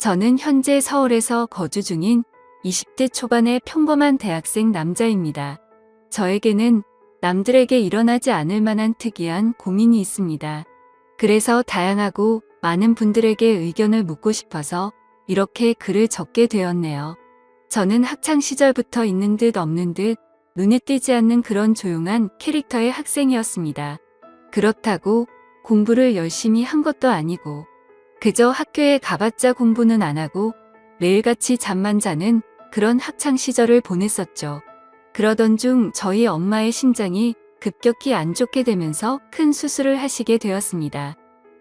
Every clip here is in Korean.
저는 현재 서울에서 거주 중인 20대 초반의 평범한 대학생 남자입니다. 저에게는 남들에게 일어나지 않을 만한 특이한 고민이 있습니다. 그래서 다양하고 많은 분들에게 의견을 묻고 싶어서 이렇게 글을 적게 되었네요. 저는 학창 시절부터 있는 듯 없는 듯 눈에 띄지 않는 그런 조용한 캐릭터의 학생이었습니다. 그렇다고 공부를 열심히 한 것도 아니고 그저 학교에 가봤자 공부는 안 하고 매일같이 잠만 자는 그런 학창 시절을 보냈었죠. 그러던 중 저희 엄마의 심장이 급격히 안 좋게 되면서 큰 수술을 하시게 되었습니다.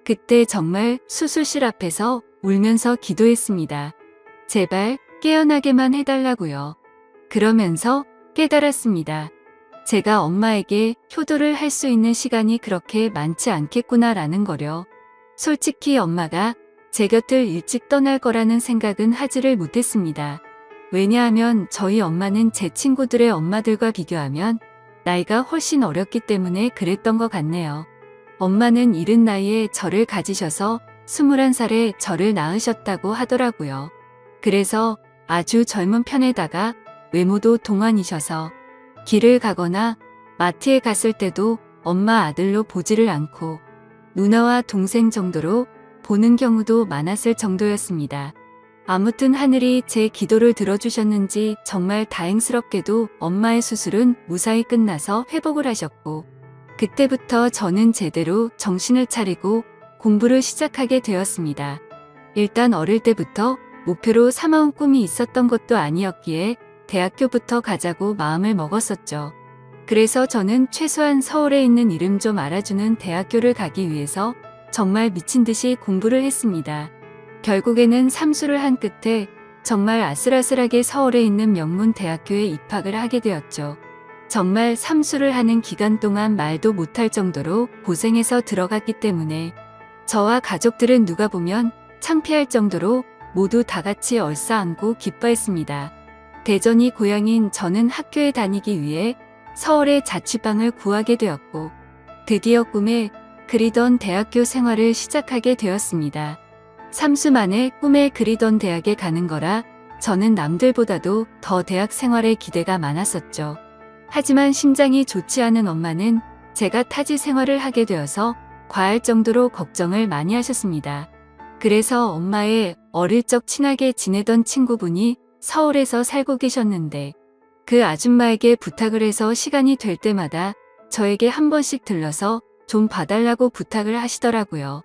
그때 정말 수술실 앞에서 울면서 기도했습니다. 제발 깨어나게만 해달라고요. 그러면서 깨달았습니다. 제가 엄마에게 효도를 할 수 있는 시간이 그렇게 많지 않겠구나라는 거려. 솔직히 엄마가 제 곁을 일찍 떠날 거라는 생각은 하지를 못했습니다. 왜냐하면 저희 엄마는 제 친구들의 엄마들과 비교하면 나이가 훨씬 어렸기 때문에 그랬던 것 같네요. 엄마는 이른 나이에 저를 가지셔서 21살에 저를 낳으셨다고 하더라고요. 그래서 아주 젊은 편에다가 외모도 동안이셔서 길을 가거나 마트에 갔을 때도 엄마 아들로 보지를 않고 누나와 동생 정도로 보는 경우도 많았을 정도였습니다. 아무튼 하늘이 제 기도를 들어주셨는지 정말 다행스럽게도 엄마의 수술은 무사히 끝나서 회복을 하셨고 그때부터 저는 제대로 정신을 차리고 공부를 시작하게 되었습니다. 일단 어릴 때부터 목표로 삼아온 꿈이 있었던 것도 아니었기에 대학교부터 가자고 마음을 먹었었죠. 그래서 저는 최소한 서울에 있는 이름 좀 알아주는 대학교를 가기 위해서 정말 미친 듯이 공부를 했습니다. 결국에는 삼수를 한 끝에 정말 아슬아슬하게 서울에 있는 명문 대학교에 입학을 하게 되었죠. 정말 삼수를 하는 기간 동안 말도 못할 정도로 고생해서 들어갔기 때문에 저와 가족들은 누가 보면 창피할 정도로 모두 다 같이 얼싸안고 기뻐했습니다. 대전이 고향인 저는 학교에 다니기 위해 서울에 자취방을 구하게 되었고 드디어 꿈에 그리던 대학교 생활을 시작하게 되었습니다. 삼수 만에 꿈에 그리던 대학에 가는 거라 저는 남들보다도 더 대학 생활에 기대가 많았었죠. 하지만 심장이 좋지 않은 엄마는 제가 타지 생활을 하게 되어서 과할 정도로 걱정을 많이 하셨습니다. 그래서 엄마의 어릴 적 친하게 지내던 친구분이 서울에서 살고 계셨는데 그 아줌마에게 부탁을 해서 시간이 될 때마다 저에게 한 번씩 들러서 좀 봐달라고 부탁을 하시더라고요.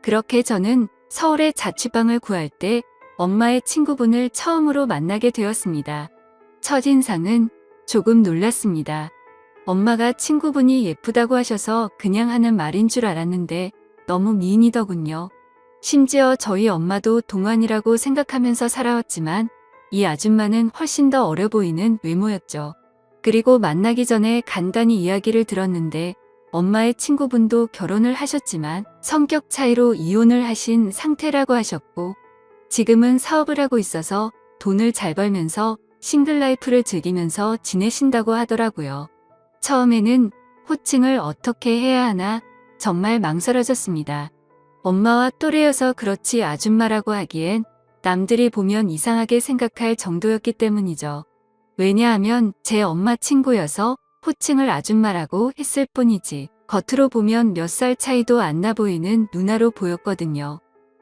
그렇게 저는 서울에 자취방을 구할 때 엄마의 친구분을 처음으로 만나게 되었습니다. 첫인상은 조금 놀랐습니다. 엄마가 친구분이 예쁘다고 하셔서 그냥 하는 말인 줄 알았는데 너무 미인이더군요. 심지어 저희 엄마도 동안이라고 생각하면서 살아왔지만 이 아줌마는 훨씬 더 어려 보이는 외모였죠. 그리고 만나기 전에 간단히 이야기를 들었는데 엄마의 친구분도 결혼을 하셨지만 성격 차이로 이혼을 하신 상태라고 하셨고 지금은 사업을 하고 있어서 돈을 잘 벌면서 싱글 라이프를 즐기면서 지내신다고 하더라고요. 처음에는 호칭을 어떻게 해야 하나 정말 망설여졌습니다. 엄마와 또래여서 그렇지 아줌마라고 하기엔 남들이 보면 이상하게 생각할 정도였기 때문이죠. 왜냐하면 제 엄마 친구여서 호칭을 아줌마라고 했을 뿐이지 겉으로 보면 몇 살 차이도 안 나 보이는 누나로 보였거든요.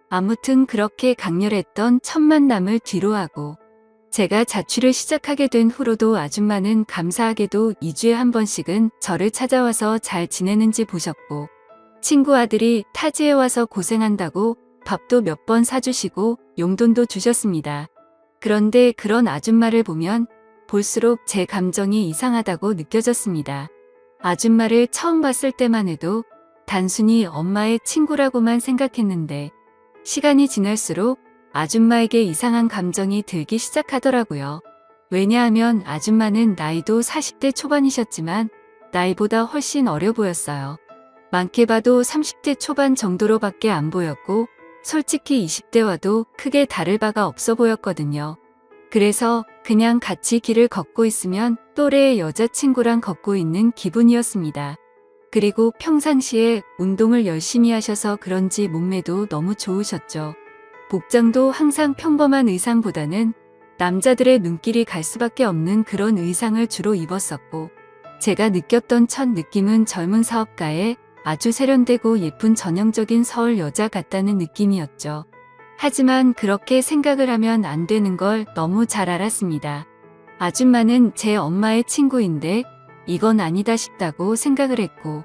아무튼 그렇게 강렬했던 첫 만남을 뒤로하고 제가 자취를 시작하게 된 후로도 아줌마는 감사하게도 2주에 한 번씩은 저를 찾아와서 잘 지내는지 보셨고 친구 아들이 타지에 와서 고생한다고 밥도 몇 번 사주시고 용돈도 주셨습니다. 그런데 그런 아줌마를 보면 볼수록 제 감정이 이상하다고 느껴졌습니다. 아줌마를 처음 봤을 때만 해도 단순히 엄마의 친구라고만 생각했는데 시간이 지날수록 아줌마에게 이상한 감정이 들기 시작하더라고요. 왜냐하면 아줌마는 나이도 40대 초반이셨지만 나이보다 훨씬 어려 보였어요. 많게 봐도 30대 초반 정도로밖에 안 보였고 솔직히 20대와도 크게 다를 바가 없어 보였거든요. 그래서 그냥 같이 길을 걷고 있으면 또래의 여자친구랑 걷고 있는 기분이었습니다. 그리고 평상시에 운동을 열심히 하셔서 그런지 몸매도 너무 좋으셨죠. 복장도 항상 평범한 의상보다는 남자들의 눈길이 갈 수밖에 없는 그런 의상을 주로 입었었고, 제가 느꼈던 첫 느낌은 젊은 사업가의 아주 세련되고 예쁜 전형적인 서울 여자 같다는 느낌이었죠. 하지만 그렇게 생각을 하면 안 되는 걸 너무 잘 알았습니다. 아줌마는 제 엄마의 친구인데 이건 아니다 싶다고 생각을 했고,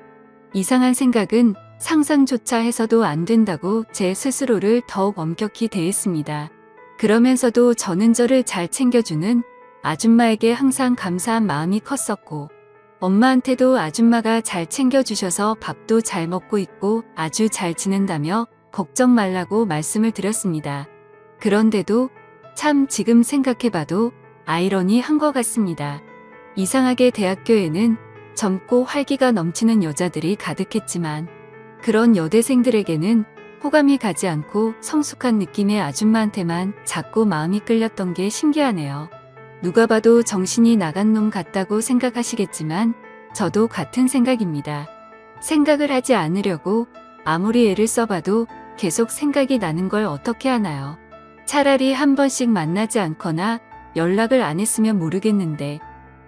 이상한 생각은 상상조차 해서도 안 된다고 제 스스로를 더욱 엄격히 대했습니다. 그러면서도 저는 저를 잘 챙겨주는 아줌마에게 항상 감사한 마음이 컸었고, 엄마한테도 아줌마가 잘 챙겨주셔서 밥도 잘 먹고 있고 아주 잘 지낸다며 걱정 말라고 말씀을 드렸습니다. 그런데도 참 지금 생각해봐도 아이러니한 것 같습니다. 이상하게 대학교에는 젊고 활기가 넘치는 여자들이 가득했지만 그런 여대생들에게는 호감이 가지 않고 성숙한 느낌의 아줌마한테만 자꾸 마음이 끌렸던 게 신기하네요. 누가 봐도 정신이 나간 놈 같다고 생각하시겠지만 저도 같은 생각입니다. 생각을 하지 않으려고 아무리 애를 써봐도 계속 생각이 나는 걸 어떻게 하나요? 차라리 한 번씩 만나지 않거나 연락을 안 했으면 모르겠는데,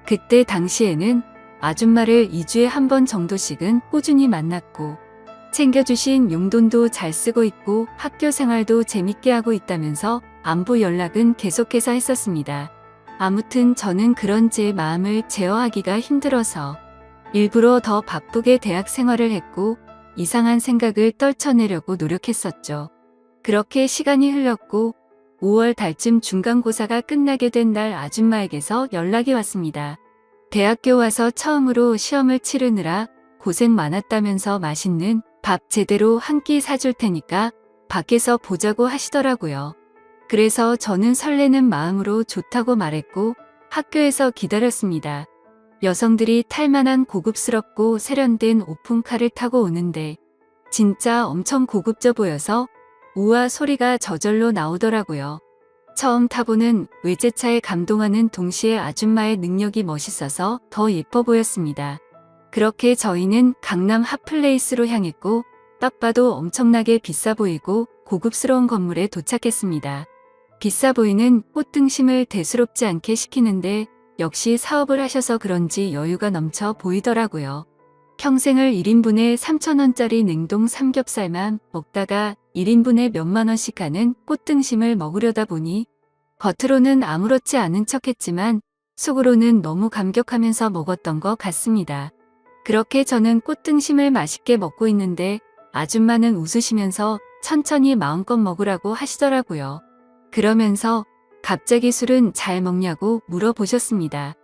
그때 당시에는 아줌마를 2주에 한 번 정도씩은 꾸준히 만났고 챙겨주신 용돈도 잘 쓰고 있고 학교 생활도 재밌게 하고 있다면서 안부 연락은 계속해서 했었습니다. 아무튼 저는 그런 제 마음을 제어하기가 힘들어서 일부러 더 바쁘게 대학 생활을 했고 이상한 생각을 떨쳐내려고 노력했었죠. 그렇게 시간이 흘렀고 5월 달쯤 중간고사가 끝나게 된 날 아줌마에게서 연락이 왔습니다. 대학교 와서 처음으로 시험을 치르느라 고생 많았다면서 맛있는 밥 제대로 한 끼 사줄 테니까 밖에서 보자고 하시더라고요. 그래서 저는 설레는 마음으로 좋다고 말했고 학교에서 기다렸습니다. 여성들이 탈만한 고급스럽고 세련된 오픈카를 타고 오는데 진짜 엄청 고급져 보여서 우와 소리가 저절로 나오더라고요. 처음 타보는 외제차에 감동하는 동시에 아줌마의 능력이 멋있어서 더 예뻐 보였습니다. 그렇게 저희는 강남 핫플레이스로 향했고 딱 봐도 엄청나게 비싸 보이고 고급스러운 건물에 도착했습니다. 비싸 보이는 꽃등심을 대수롭지 않게 시키는데 역시 사업을 하셔서 그런지 여유가 넘쳐 보이더라고요. 평생을 1인분에 3,000원짜리 냉동 삼겹살만 먹다가 1인분에 몇만 원씩 하는 꽃등심을 먹으려다 보니 겉으로는 아무렇지 않은 척했지만 속으로는 너무 감격하면서 먹었던 것 같습니다. 그렇게 저는 꽃등심을 맛있게 먹고 있는데 아줌마는 웃으시면서 천천히 마음껏 먹으라고 하시더라고요. 그러면서 갑자기 술은 잘 먹냐고 물어보셨습니다.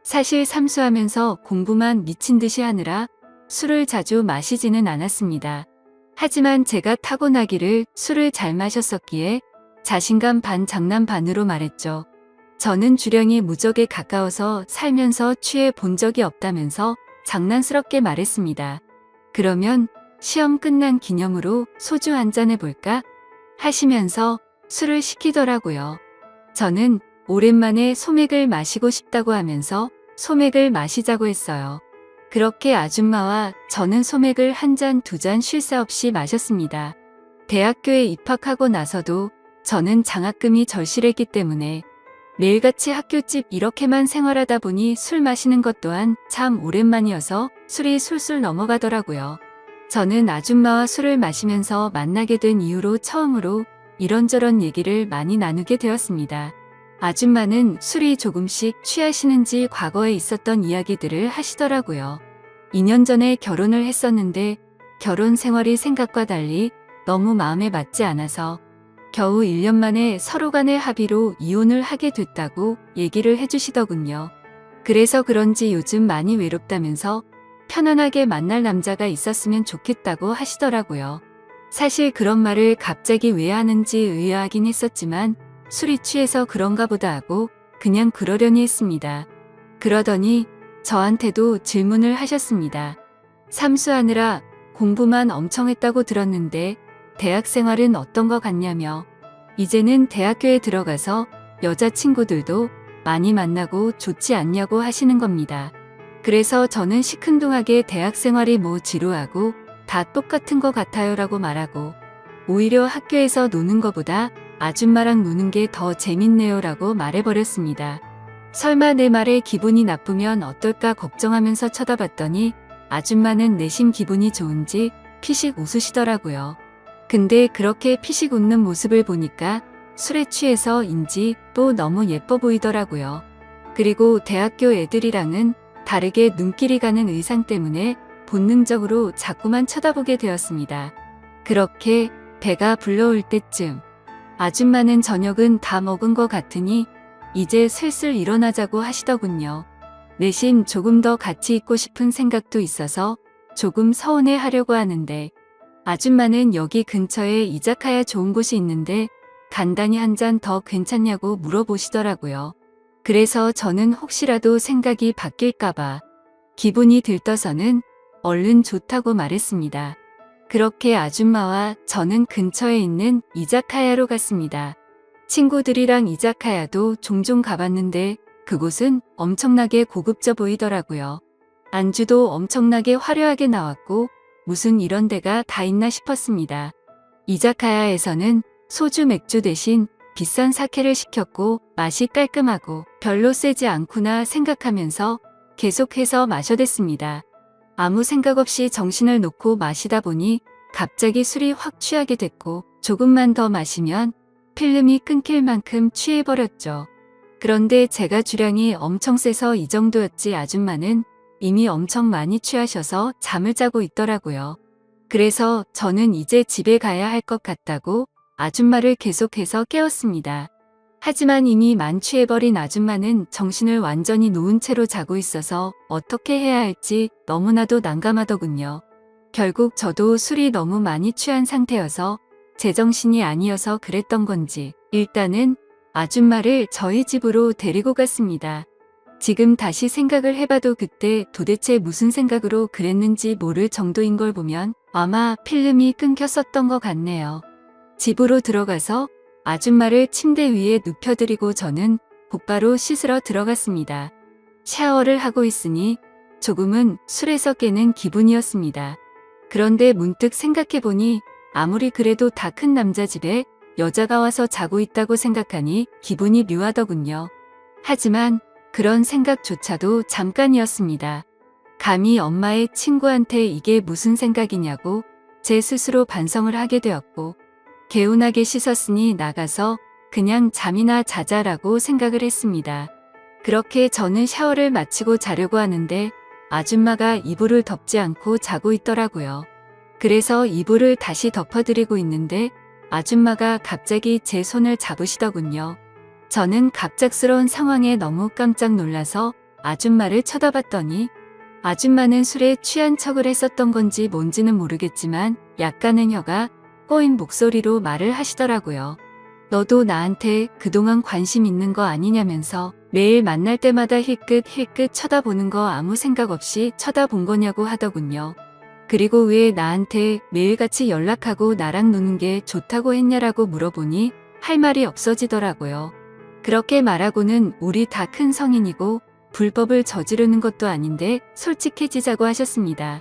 사실 삼수하면서 공부만 미친 듯이 하느라 술을 자주 마시지는 않았습니다. 하지만 제가 타고나기를 술을 잘 마셨었기에 자신감 반 장난 반으로 말했죠. 저는 주량이 무적에 가까워서 살면서 취해 본 적이 없다면서 장난스럽게 말했습니다. 그러면 시험 끝난 기념으로 소주 한잔 해볼까? 하시면서 술을 시키더라고요. 저는 오랜만에 소맥을 마시고 싶다고 하면서 소맥을 마시자고 했어요. 그렇게 아줌마와 저는 소맥을 한 잔 두 잔 쉴 새 없이 마셨습니다. 대학교에 입학하고 나서도 저는 장학금이 절실했기 때문에 매일같이 학교집 이렇게만 생활하다 보니 술 마시는 것 또한 참 오랜만이어서 술이 술술 넘어가더라고요. 저는 아줌마와 술을 마시면서 만나게 된 이후로 처음으로 이런저런 얘기를 많이 나누게 되었습니다. 아줌마는 술이 조금씩 취하시는지 과거에 있었던 이야기들을 하시더라고요. 2년 전에 결혼을 했었는데 결혼 생활이 생각과 달리 너무 마음에 맞지 않아서 겨우 1년 만에 서로 간의 합의로 이혼을 하게 됐다고 얘기를 해주시더군요. 그래서 그런지 요즘 많이 외롭다면서 편안하게 만날 남자가 있었으면 좋겠다고 하시더라고요. 사실 그런 말을 갑자기 왜 하는지 의아하긴 했었지만 술이 취해서 그런가 보다 하고 그냥 그러려니 했습니다. 그러더니 저한테도 질문을 하셨습니다. 삼수하느라 공부만 엄청 했다고 들었는데 대학 생활은 어떤 것 같냐며, 이제는 대학교에 들어가서 여자친구들도 많이 만나고 좋지 않냐고 하시는 겁니다. 그래서 저는 시큰둥하게 대학 생활이 뭐 지루하고 다 똑같은 것 같아요 라고 말하고 오히려 학교에서 노는 것보다 아줌마랑 노는 게 더 재밌네요 라고 말해버렸습니다. 설마 내 말에 기분이 나쁘면 어떨까 걱정하면서 쳐다봤더니 아줌마는 내심 기분이 좋은지 피식 웃으시더라고요. 근데 그렇게 피식 웃는 모습을 보니까 술에 취해서인지 또 너무 예뻐 보이더라고요. 그리고 대학교 애들이랑은 다르게 눈길이 가는 의상 때문에 본능적으로 자꾸만 쳐다보게 되었습니다. 그렇게 배가 불러올 때쯤 아줌마는 저녁은 다 먹은 것 같으니 이제 슬슬 일어나자고 하시더군요. 내심 조금 더 같이 있고 싶은 생각도 있어서 조금 서운해 하려고 하는데 아줌마는 여기 근처에 이자카야 좋은 곳이 있는데 간단히 한 잔 더 괜찮냐고 물어보시더라고요. 그래서 저는 혹시라도 생각이 바뀔까봐 기분이 들떠서는 얼른 좋다고 말했습니다. 그렇게 아줌마와 저는 근처에 있는 이자카야로 갔습니다. 친구들이랑 이자카야도 종종 가봤는데 그곳은 엄청나게 고급져 보이더라고요. 안주도 엄청나게 화려하게 나왔고 무슨 이런 데가 다 있나 싶었습니다. 이자카야에서는 소주 맥주 대신 비싼 사케를 시켰고 맛이 깔끔하고 별로 세지 않구나 생각하면서 계속해서 마셔댔습니다. 아무 생각 없이 정신을 놓고 마시다 보니 갑자기 술이 확 취하게 됐고 조금만 더 마시면 필름이 끊길 만큼 취해버렸죠. 그런데 제가 주량이 엄청 세서 이 정도였지 아줌마는 이미 엄청 많이 취하셔서 잠을 자고 있더라고요. 그래서 저는 이제 집에 가야 할 것 같다고 아줌마를 계속해서 깨웠습니다. 하지만 이미 만취해버린 아줌마는 정신을 완전히 놓은 채로 자고 있어서 어떻게 해야 할지 너무나도 난감하더군요. 결국 저도 술이 너무 많이 취한 상태여서 제정신이 아니어서 그랬던 건지 일단은 아줌마를 저희 집으로 데리고 갔습니다. 지금 다시 생각을 해봐도 그때 도대체 무슨 생각으로 그랬는지 모를 정도인 걸 보면 아마 필름이 끊겼었던 것 같네요. 집으로 들어가서 아줌마를 침대 위에 눕혀드리고 저는 곧바로 씻으러 들어갔습니다. 샤워를 하고 있으니 조금은 술에서 깨는 기분이었습니다. 그런데 문득 생각해보니 아무리 그래도 다 큰 남자 집에 여자가 와서 자고 있다고 생각하니 기분이 묘하더군요. 하지만 그런 생각조차도 잠깐이었습니다. 감히 엄마의 친구한테 이게 무슨 생각이냐고 제 스스로 반성을 하게 되었고 개운하게 씻었으니 나가서 그냥 잠이나 자자라고 생각을 했습니다. 그렇게 저는 샤워를 마치고 자려고 하는데 아줌마가 이불을 덮지 않고 자고 있더라고요. 그래서 이불을 다시 덮어드리고 있는데 아줌마가 갑자기 제 손을 잡으시더군요. 저는 갑작스러운 상황에 너무 깜짝 놀라서 아줌마를 쳐다봤더니 아줌마는 술에 취한 척을 했었던 건지 뭔지는 모르겠지만 약간은 혀가 꼬인 목소리로 말을 하시더라고요. 너도 나한테 그동안 관심 있는 거 아니냐면서 매일 만날 때마다 힐끗힐끗 쳐다보는 거 아무 생각 없이 쳐다본 거냐고 하더군요. 그리고 왜 나한테 매일같이 연락하고 나랑 노는 게 좋다고 했냐라고 물어보니 할 말이 없어지더라고요. 그렇게 말하고는 우리 다 큰 성인이고 불법을 저지르는 것도 아닌데 솔직해지자고 하셨습니다.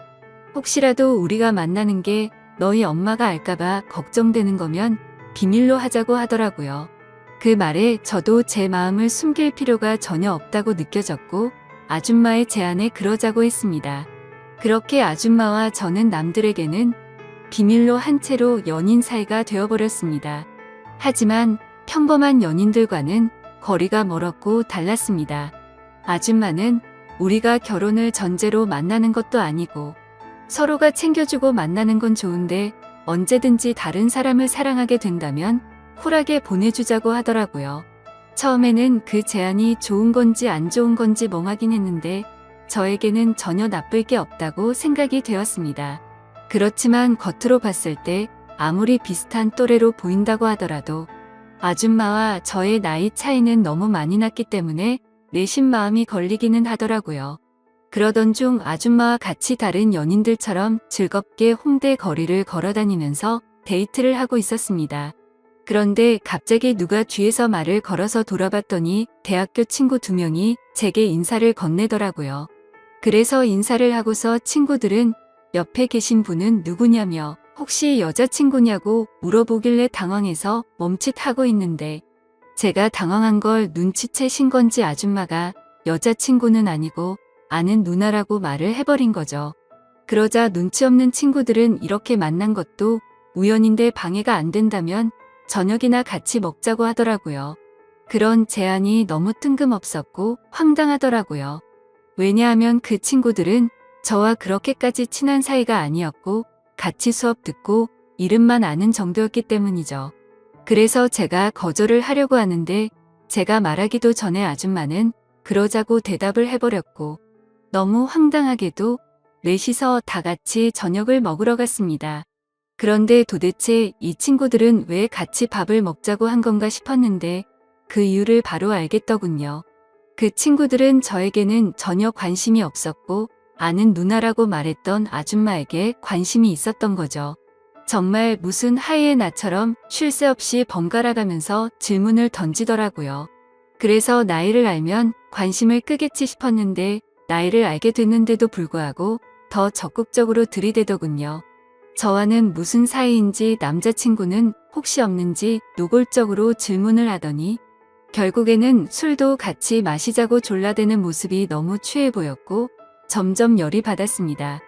혹시라도 우리가 만나는 게 너희 엄마가 알까봐 걱정되는 거면 비밀로 하자고 하더라고요. 그 말에 저도 제 마음을 숨길 필요가 전혀 없다고 느껴졌고 아줌마의 제안에 그러자고 했습니다. 그렇게 아줌마와 저는 남들에게는 비밀로 한 채로 연인 사이가 되어버렸습니다. 하지만 평범한 연인들과는 거리가 멀었고 달랐습니다. 아줌마는 우리가 결혼을 전제로 만나는 것도 아니고 서로가 챙겨주고 만나는 건 좋은데 언제든지 다른 사람을 사랑하게 된다면 쿨하게 보내주자고 하더라고요. 처음에는 그 제안이 좋은 건지 안 좋은 건지 멍하긴 했는데 저에게는 전혀 나쁠 게 없다고 생각이 되었습니다. 그렇지만 겉으로 봤을 때 아무리 비슷한 또래로 보인다고 하더라도 아줌마와 저의 나이 차이는 너무 많이 났기 때문에 내심 마음이 걸리기는 하더라고요. 그러던 중 아줌마와 같이 다른 연인들처럼 즐겁게 홍대 거리를 걸어다니면서 데이트를 하고 있었습니다. 그런데 갑자기 누가 뒤에서 말을 걸어서 돌아봤더니 대학교 친구 2명이 제게 인사를 건네더라고요. 그래서 인사를 하고서 친구들은 옆에 계신 분은 누구냐며 혹시 여자친구냐고 물어보길래 당황해서 멈칫하고 있는데 제가 당황한 걸 눈치채신 건지 아줌마가 여자친구는 아니고 아는 누나라고 말을 해버린 거죠. 그러자 눈치 없는 친구들은 이렇게 만난 것도 우연인데 방해가 안 된다면 저녁이나 같이 먹자고 하더라고요. 그런 제안이 너무 뜬금없었고 황당하더라고요. 왜냐하면 그 친구들은 저와 그렇게까지 친한 사이가 아니었고 같이 수업 듣고 이름만 아는 정도였기 때문이죠. 그래서 제가 거절을 하려고 하는데 제가 말하기도 전에 아줌마는 그러자고 대답을 해버렸고 너무 황당하게도 넷이서 다 같이 저녁을 먹으러 갔습니다. 그런데 도대체 이 친구들은 왜 같이 밥을 먹자고 한 건가 싶었는데 그 이유를 바로 알겠더군요. 그 친구들은 저에게는 전혀 관심이 없었고 아는 누나라고 말했던 아줌마에게 관심이 있었던 거죠. 정말 무슨 하이에나처럼 쉴 새 없이 번갈아 가면서 질문을 던지더라고요. 그래서 나이를 알면 관심을 끄겠지 싶었는데 나이를 알게 됐는데도 불구하고 더 적극적으로 들이대더군요. 저와는 무슨 사이인지 남자친구는 혹시 없는지 노골적으로 질문을 하더니 결국에는 술도 같이 마시자고 졸라대는 모습이 너무 취해 보였고 점점 열이 받았습니다.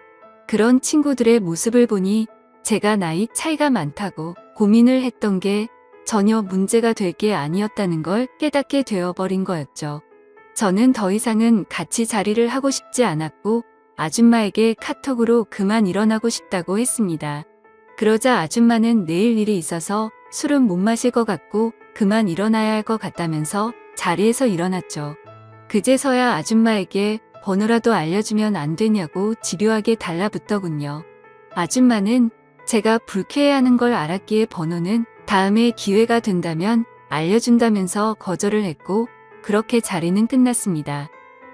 그런 친구들의 모습을 보니 제가 나이 차이가 많다고 고민을 했던 게 전혀 문제가 될 게 아니었다는 걸 깨닫게 되어버린 거였죠. 저는 더 이상은 같이 자리를 하고 싶지 않았고 아줌마에게 카톡으로 그만 일어나고 싶다고 했습니다. 그러자 아줌마는 내일 일이 있어서 술은 못 마실 것 같고 그만 일어나야 할 것 같다면서 자리에서 일어났죠. 그제서야 아줌마에게 번호라도 알려주면 안 되냐고 집요하게 달라붙더군요. 아줌마는 제가 불쾌해하는 걸 알았기에 번호는 다음에 기회가 된다면 알려준다면서 거절을 했고 그렇게 자리는 끝났습니다.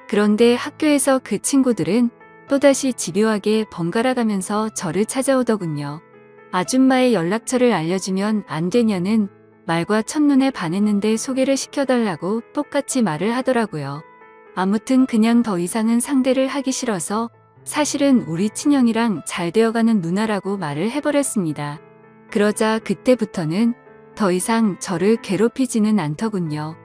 그런데 학교에서 그 친구들은 또다시 집요하게 번갈아 가면서 저를 찾아오더군요. 아줌마의 연락처를 알려주면 안 되냐는 말과 첫눈에 반했는데 소개를 시켜달라고 똑같이 말을 하더라고요. 아무튼 그냥 더 이상은 상대를 하기 싫어서 사실은 우리 친형이랑 잘 되어가는 누나라고 말을 해버렸습니다. 그러자 그때부터는 더 이상 저를 괴롭히지는 않더군요.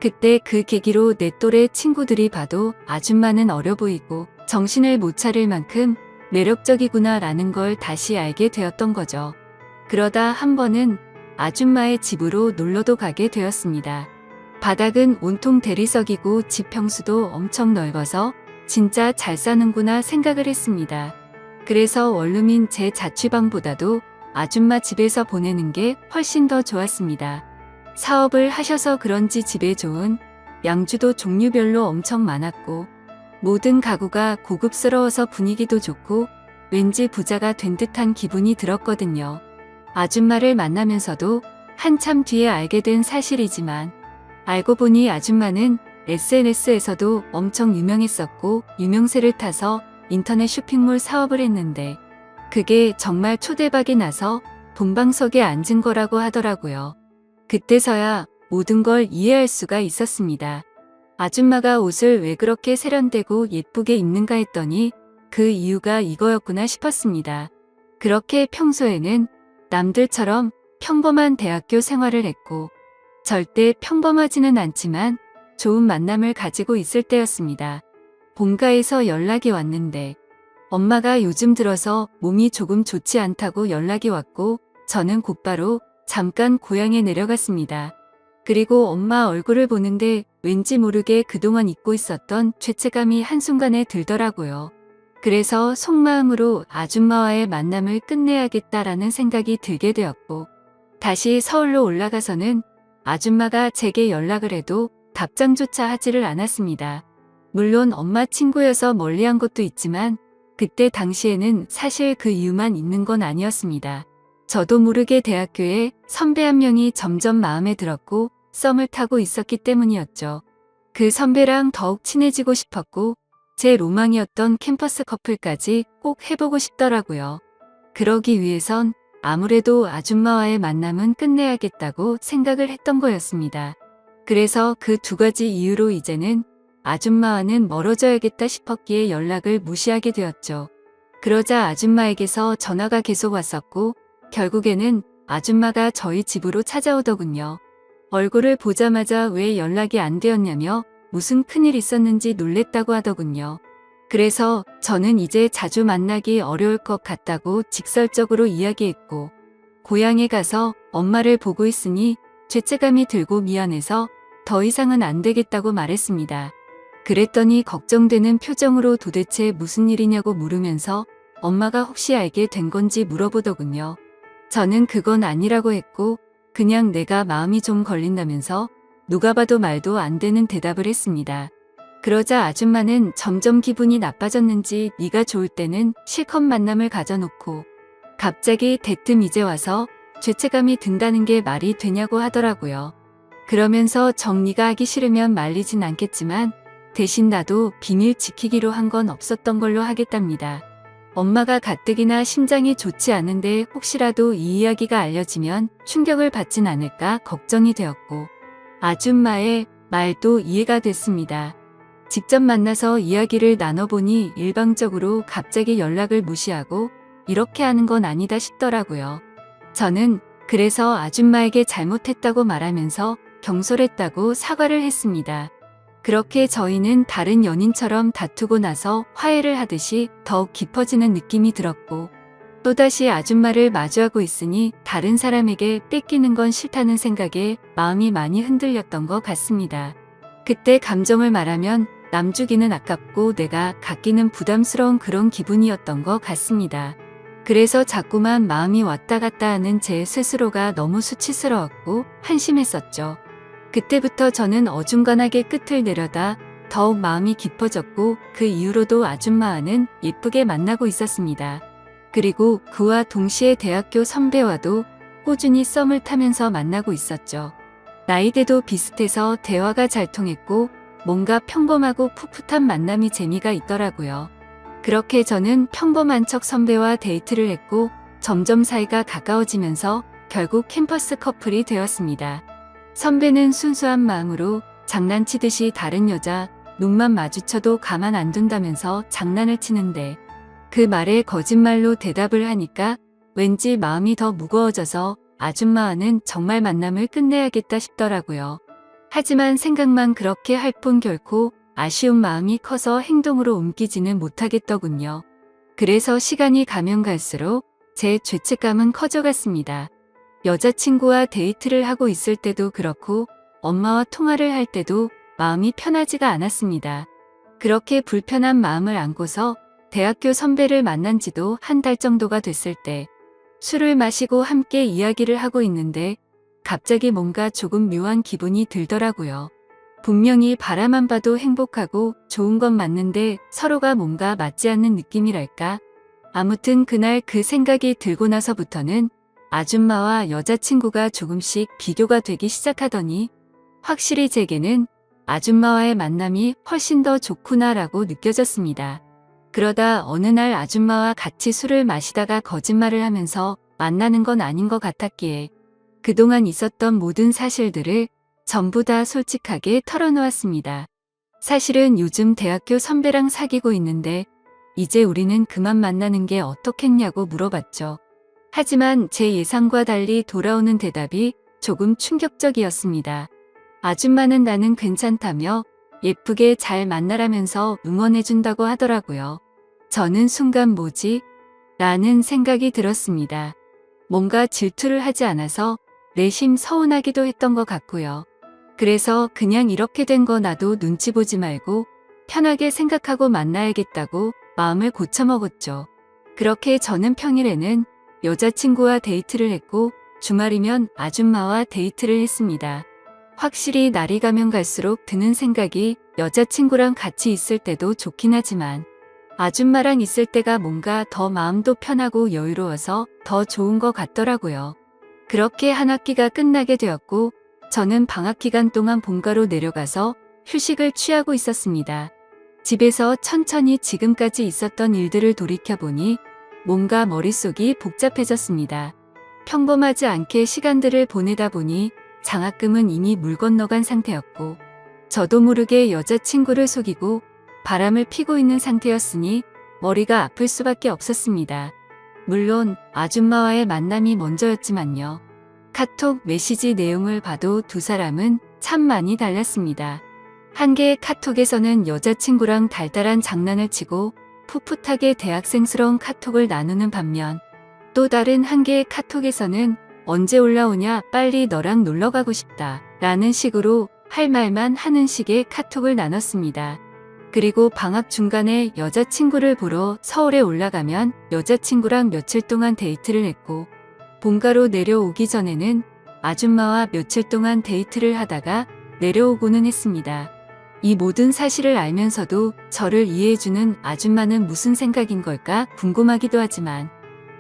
그때 그 계기로 내 또래 친구들이 봐도 아줌마는 어려 보이고 정신을 못 차릴 만큼 매력적이구나 라는 걸 다시 알게 되었던 거죠. 그러다 한 번은 아줌마의 집으로 놀러도 가게 되었습니다. 바닥은 온통 대리석이고 집 평수도 엄청 넓어서 진짜 잘 사는구나 생각을 했습니다. 그래서 원룸인 제 자취방보다도 아줌마 집에서 보내는 게 훨씬 더 좋았습니다. 사업을 하셔서 그런지 집에 좋은 양주도 종류별로 엄청 많았고 모든 가구가 고급스러워서 분위기도 좋고 왠지 부자가 된 듯한 기분이 들었거든요. 아줌마를 만나면서도 한참 뒤에 알게 된 사실이지만 알고 보니 아줌마는 SNS에서도 엄청 유명했었고 유명세를 타서 인터넷 쇼핑몰 사업을 했는데 그게 정말 초대박이 나서 본방석에 앉은 거라고 하더라고요. 그때서야 모든 걸 이해할 수가 있었습니다. 아줌마가 옷을 왜 그렇게 세련되고 예쁘게 입는가 했더니 그 이유가 이거였구나 싶었습니다. 그렇게 평소에는 남들처럼 평범한 대학교 생활을 했고 절대 평범하지는 않지만 좋은 만남을 가지고 있을 때였습니다. 본가에서 연락이 왔는데 엄마가 요즘 들어서 몸이 조금 좋지 않다고 연락이 왔고 저는 곧바로 잠깐 고향에 내려갔습니다. 그리고 엄마 얼굴을 보는데 왠지 모르게 그동안 잊고 있었던 죄책감이 한순간에 들더라고요. 그래서 속마음으로 아줌마와의 만남을 끝내야겠다라는 생각이 들게 되었고 다시 서울로 올라가서는 아줌마가 제게 연락을 해도 답장조차 하지를 않았습니다. 물론 엄마 친구여서 멀리한 것도 있지만 그때 당시에는 사실 그 이유만 있는 건 아니었습니다. 저도 모르게 대학교에 선배 한 명이 점점 마음에 들었고 썸을 타고 있었기 때문이었죠. 그 선배랑 더욱 친해지고 싶었고 제 로망이었던 캠퍼스 커플까지 꼭 해보고 싶더라고요. 그러기 위해선 아무래도 아줌마와의 만남은 끝내야겠다고 생각을 했던 거였습니다. 그래서 그 두 가지 이유로 이제는 아줌마와는 멀어져야겠다 싶었기에 연락을 무시하게 되었죠. 그러자 아줌마에게서 전화가 계속 왔었고 결국에는 아줌마가 저희 집으로 찾아오더군요. 얼굴을 보자마자 왜 연락이 안 되었냐며 무슨 큰일 있었는지 놀랬다고 하더군요. 그래서 저는 이제 자주 만나기 어려울 것 같다고 직설적으로 이야기했고 고향에 가서 엄마를 보고 있으니 죄책감이 들고 미안해서 더 이상은 안 되겠다고 말했습니다. 그랬더니 걱정되는 표정으로 도대체 무슨 일이냐고 물으면서 엄마가 혹시 알게 된 건지 물어보더군요. 저는 그건 아니라고 했고 그냥 내가 마음이 좀 걸린다면서 누가 봐도 말도 안 되는 대답을 했습니다. 그러자 아줌마는 점점 기분이 나빠졌는지 네가 좋을 때는 실컷 만남을 가져놓고 갑자기 대뜸 이제 와서 죄책감이 든다는 게 말이 되냐고 하더라고요. 그러면서 정리가 하기 싫으면 말리진 않겠지만 대신 나도 비밀 지키기로 한 건 없었던 걸로 하겠답니다. 엄마가 가뜩이나 심장이 좋지 않은데 혹시라도 이 이야기가 알려지면 충격을 받진 않을까 걱정이 되었고 아줌마의 말도 이해가 됐습니다. 직접 만나서 이야기를 나눠보니 일방적으로 갑자기 연락을 무시하고 이렇게 하는 건 아니다 싶더라고요. 저는 그래서 아줌마에게 잘못했다고 말하면서 경솔했다고 사과를 했습니다. 그렇게 저희는 다른 연인처럼 다투고 나서 화해를 하듯이 더욱 깊어지는 느낌이 들었고 또다시 아줌마를 마주하고 있으니 다른 사람에게 뺏기는 건 싫다는 생각에 마음이 많이 흔들렸던 것 같습니다. 그때 감정을 말하면 남주기는 아깝고 내가 갖기는 부담스러운 그런 기분이었던 것 같습니다. 그래서 자꾸만 마음이 왔다 갔다 하는 제 스스로가 너무 수치스러웠고 한심했었죠. 그때부터 저는 어중간하게 끝을 내려다 더욱 마음이 깊어졌고 그 이후로도 아줌마와는 예쁘게 만나고 있었습니다. 그리고 그와 동시에 대학교 선배와도 꾸준히 썸을 타면서 만나고 있었죠. 나이대도 비슷해서 대화가 잘 통했고 뭔가 평범하고 풋풋한 만남이 재미가 있더라고요. 그렇게 저는 평범한 척 선배와 데이트를 했고 점점 사이가 가까워지면서 결국 캠퍼스 커플이 되었습니다. 선배는 순수한 마음으로 장난치듯이 다른 여자 눈만 마주쳐도 가만 안 둔다면서 장난을 치는데 그 말에 거짓말로 대답을 하니까 왠지 마음이 더 무거워져서 아줌마와는 정말 만남을 끝내야겠다 싶더라고요. 하지만 생각만 그렇게 할 뿐 결코 아쉬운 마음이 커서 행동으로 옮기지는 못하겠더군요. 그래서 시간이 가면 갈수록 제 죄책감은 커져갔습니다. 여자친구와 데이트를 하고 있을 때도 그렇고 엄마와 통화를 할 때도 마음이 편하지가 않았습니다. 그렇게 불편한 마음을 안고서 대학교 선배를 만난 지도 한 달 정도가 됐을 때 술을 마시고 함께 이야기를 하고 있는데 갑자기 뭔가 조금 묘한 기분이 들더라고요. 분명히 바라만 봐도 행복하고 좋은 건 맞는데 서로가 뭔가 맞지 않는 느낌이랄까? 아무튼 그날 그 생각이 들고 나서부터는 아줌마와 여자친구가 조금씩 비교가 되기 시작하더니 확실히 제게는 아줌마와의 만남이 훨씬 더 좋구나라고 느껴졌습니다. 그러다 어느 날 아줌마와 같이 술을 마시다가 거짓말을 하면서 만나는 건 아닌 것 같았기에 그동안 있었던 모든 사실들을 전부 다 솔직하게 털어놓았습니다. 사실은 요즘 대학교 선배랑 사귀고 있는데 이제 우리는 그만 만나는 게 어떻겠냐고 물어봤죠. 하지만 제 예상과 달리 돌아오는 대답이 조금 충격적이었습니다. 아줌마는 나는 괜찮다며 예쁘게 잘 만나라면서 응원해준다고 하더라고요. 저는 순간 뭐지? 라는 생각이 들었습니다. 뭔가 질투를 하지 않아서 내심 서운하기도 했던 것 같고요. 그래서 그냥 이렇게 된 거 나도 눈치 보지 말고 편하게 생각하고 만나야겠다고 마음을 고쳐먹었죠. 그렇게 저는 평일에는 여자친구와 데이트를 했고 주말이면 아줌마와 데이트를 했습니다. 확실히 날이 가면 갈수록 드는 생각이 여자친구랑 같이 있을 때도 좋긴 하지만 아줌마랑 있을 때가 뭔가 더 마음도 편하고 여유로워서 더 좋은 것 같더라고요. 그렇게 한 학기가 끝나게 되었고 저는 방학 기간 동안 본가로 내려가서 휴식을 취하고 있었습니다. 집에서 천천히 지금까지 있었던 일들을 돌이켜보니 뭔가 머릿속이 복잡해졌습니다. 평범하지 않게 시간들을 보내다 보니 장학금은 이미 물 건너간 상태였고 저도 모르게 여자친구를 속이고 바람을 피고 있는 상태였으니 머리가 아플 수밖에 없었습니다. 물론 아줌마와의 만남이 먼저였지만요. 카톡 메시지 내용을 봐도 두 사람은 참 많이 달랐습니다. 한 개의 카톡에서는 여자친구랑 달달한 장난을 치고 풋풋하게 대학생스러운 카톡을 나누는 반면 또 다른 한 개의 카톡에서는 언제 올라오냐, 빨리 너랑 놀러 가고 싶다 라는 식으로 할 말만 하는 식의 카톡을 나눴습니다. 그리고 방학 중간에 여자친구를 보러 서울에 올라가면 여자친구랑 며칠 동안 데이트를 했고 본가로 내려오기 전에는 아줌마와 며칠 동안 데이트를 하다가 내려오고는 했습니다. 이 모든 사실을 알면서도 저를 이해해주는 아줌마는 무슨 생각인 걸까 궁금하기도 하지만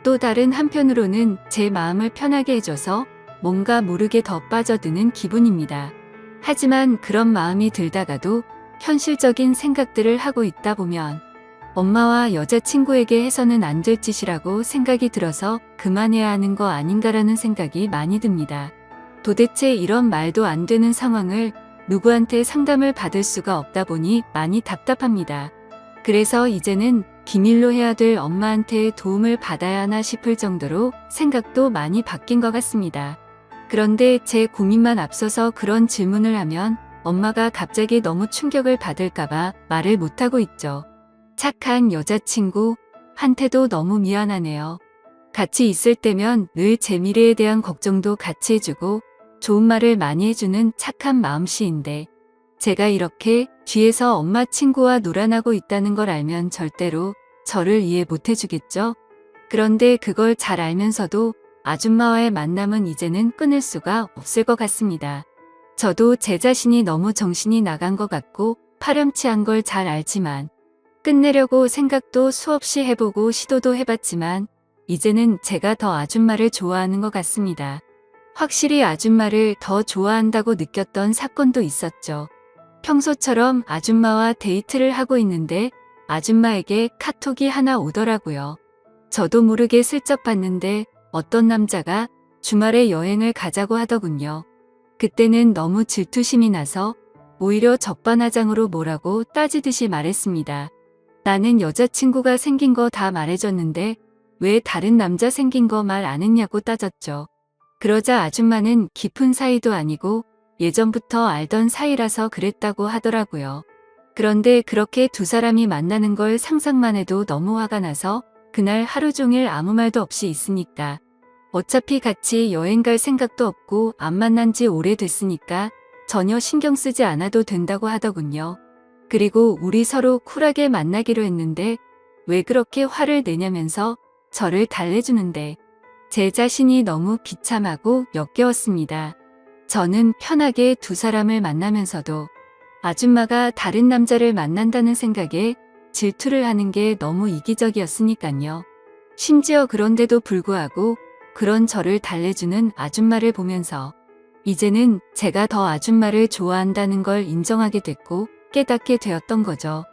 또 다른 한편으로는 제 마음을 편하게 해줘서 뭔가 모르게 더 빠져드는 기분입니다. 하지만 그런 마음이 들다가도 현실적인 생각들을 하고 있다 보면 엄마와 여자친구에게 해서는 안 될 짓이라고 생각이 들어서 그만해야 하는 거 아닌가라는 생각이 많이 듭니다. 도대체 이런 말도 안 되는 상황을 누구한테 상담을 받을 수가 없다 보니 많이 답답합니다. 그래서 이제는 비밀로 해야 될 엄마한테 도움을 받아야 하나 싶을 정도로 생각도 많이 바뀐 것 같습니다. 그런데 제 고민만 앞서서 그런 질문을 하면 엄마가 갑자기 너무 충격을 받을까봐 말을 못하고 있죠. 착한 여자친구한테도 너무 미안하네요. 같이 있을 때면 늘 제 미래에 대한 걱정도 같이 해주고 좋은 말을 많이 해주는 착한 마음씨인데 제가 이렇게 뒤에서 엄마 친구와 놀아나고 있다는 걸 알면 절대로 저를 이해 못 해주겠죠? 그런데 그걸 잘 알면서도 아줌마와의 만남은 이제는 끊을 수가 없을 것 같습니다. 저도 제 자신이 너무 정신이 나간 것 같고 파렴치한 걸 잘 알지만 끝내려고 생각도 수없이 해보고 시도도 해봤지만 이제는 제가 더 아줌마를 좋아하는 것 같습니다. 확실히 아줌마를 더 좋아한다고 느꼈던 사건도 있었죠. 평소처럼 아줌마와 데이트를 하고 있는데 아줌마에게 카톡이 하나 오더라고요. 저도 모르게 슬쩍 봤는데 어떤 남자가 주말에 여행을 가자고 하더군요. 그때는 너무 질투심이 나서 오히려 적반하장으로 뭐라고 따지듯이 말했습니다. 나는 여자친구가 생긴 거 다 말해줬는데 왜 다른 남자 생긴 거 말 안 했냐고 따졌죠. 그러자 아줌마는 깊은 사이도 아니고 예전부터 알던 사이라서 그랬다고 하더라고요. 그런데 그렇게 두 사람이 만나는 걸 상상만 해도 너무 화가 나서 그날 하루 종일 아무 말도 없이 있으니까 어차피 같이 여행 갈 생각도 없고 안 만난 지 오래됐으니까 전혀 신경 쓰지 않아도 된다고 하더군요. 그리고 우리 서로 쿨하게 만나기로 했는데 왜 그렇게 화를 내냐면서 저를 달래주는데 제 자신이 너무 비참하고 역겨웠습니다. 저는 편하게 두 사람을 만나면서도 아줌마가 다른 남자를 만난다는 생각에 질투를 하는 게 너무 이기적이었으니까요. 심지어 그런데도 불구하고 그런 저를 달래주는 아줌마를 보면서 이제는 제가 더 아줌마를 좋아한다는 걸 인정하게 됐고 깨닫게 되었던 거죠.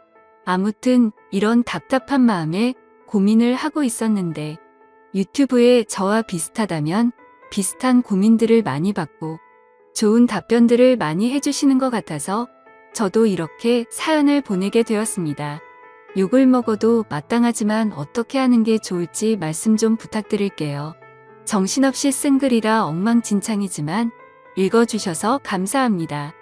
아무튼 이런 답답한 마음에 고민을 하고 있었는데 유튜브에 저와 비슷하다면 비슷한 고민들을 많이 받고 좋은 답변들을 많이 해주시는 것 같아서 저도 이렇게 사연을 보내게 되었습니다. 욕을 먹어도 마땅하지만 어떻게 하는 게 좋을지 말씀 좀 부탁드릴게요. 정신없이 쓴 글이라 엉망진창이지만 읽어주셔서 감사합니다.